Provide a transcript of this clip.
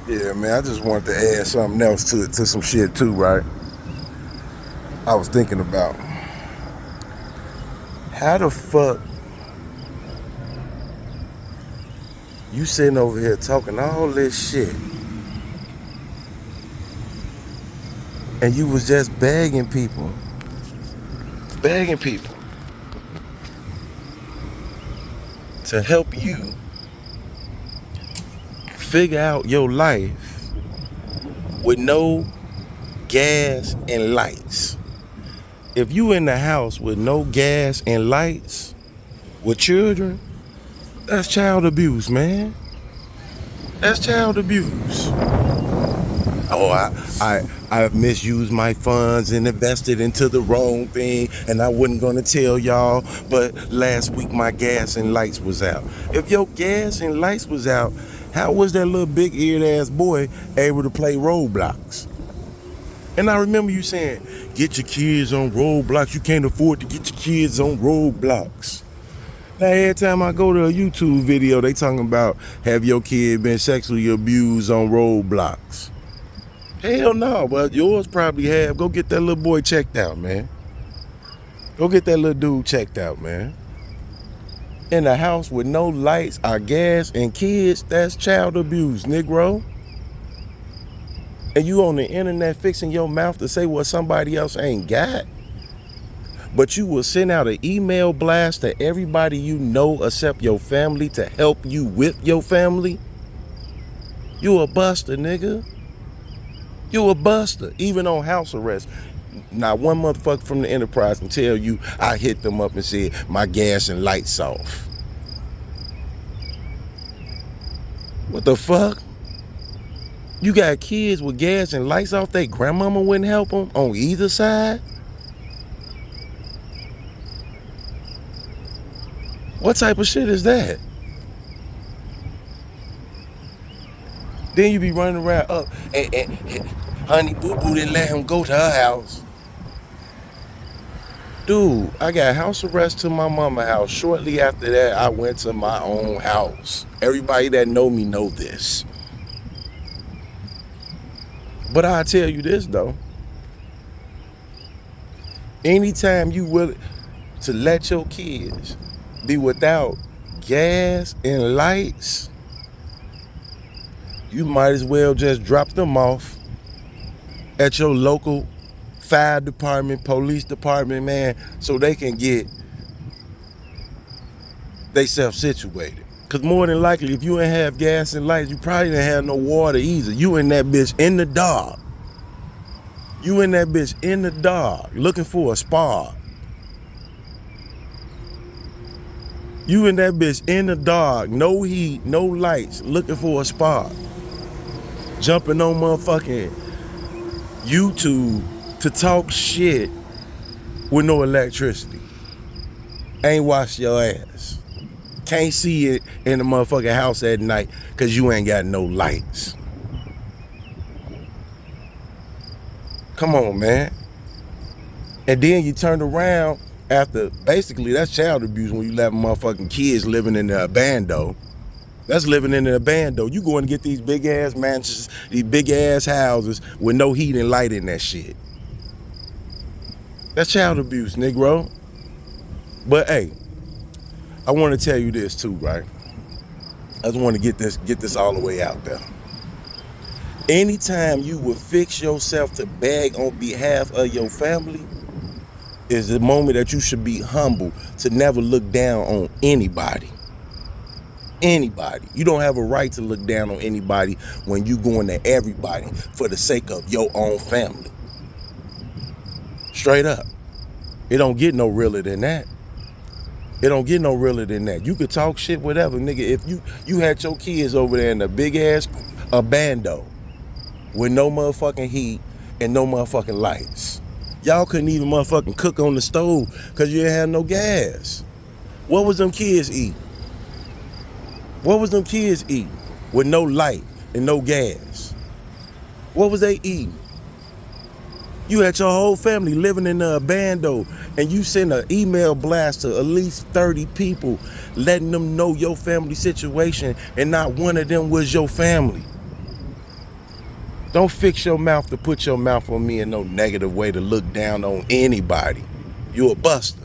Yeah, man, I just wanted to add something else to some shit too, right? I was thinking about how the fuck you sitting over here talking all this shit and you was just begging people to help you figure out your life with no gas and lights. If you in the house with no gas and lights with children, that's child abuse, man. That's child abuse. Oh, I misused my funds and invested into the wrong thing, and I wasn't gonna tell y'all, but last week my gas and lights was out. If your gas and lights was out, how was that little big-eared ass boy able to play Roblox? And I remember you saying, get your kids on Roblox. You can't afford to get your kids on Roblox. Now, every time I go to a YouTube video, they talking about have your kid been sexually abused on Roblox. Hell no, but yours probably have. Go get that little boy checked out, man. Go get that little dude checked out, man. In a house with no lights or gas and kids, that's child abuse, Negro. And you on the internet fixing your mouth to say what somebody else ain't got. But you will send out an email blast to everybody you know except your family to help you with your family. You a buster, nigga. You a buster, even on house arrest. Not one motherfucker from the enterprise can tell you I hit them up and said my gas and lights off. What the fuck? You got kids with gas and lights off, they grandmama wouldn't help them on either side? What type of shit is that? Then you be running around up and honey boo boo didn't let him go to her house. Dude, I got house arrest to my mama house. Shortly after that, I went to my own house. Everybody that know me know this. But I'll tell you this though. Anytime you willing to let your kids be without gas and lights, you might as well just drop them off at your local fire department, police department, man, so they can get they self situated. Cause more than likely, if you ain't have gas and lights, you probably didn't have no water either. You in that bitch in the dark. You in that bitch in the dark, looking for a spark. You in that bitch in the dark, no heat, no lights, looking for a spark. Jumping on motherfucking YouTube to talk shit with no electricity. Ain't wash your ass. Can't see it in the motherfucking house at night because you ain't got no lights. Come on, man. And then you turn around after, basically that's child abuse when you let motherfucking kids living in the abando. That's living in an abando. You going to get these big ass mansions, these big ass houses with no heat and light in that shit. That's child abuse, Negro. But hey, I want to tell you this too, right? I just want to get this all the way out there. Anytime you will fix yourself to beg on behalf of your family is the moment that you should be humble to never look down on anybody. Anybody. You don't have a right to look down on anybody when you going to everybody for the sake of your own family. Straight up. It don't get no realer than that. It don't get no realer than that. You could talk shit, whatever, nigga. If you had your kids over there in a big ass abando with no motherfucking heat and no motherfucking lights. Y'all couldn't even motherfucking cook on the stove because you didn't have no gas. What was them kids eating? What was them kids eating with no light and no gas? What was they eating? You had your whole family living in the abando and you send an email blast to at least 30 people letting them know your family situation and not one of them was your family. Don't fix your mouth to put your mouth on me in no negative way to look down on anybody. You a buster.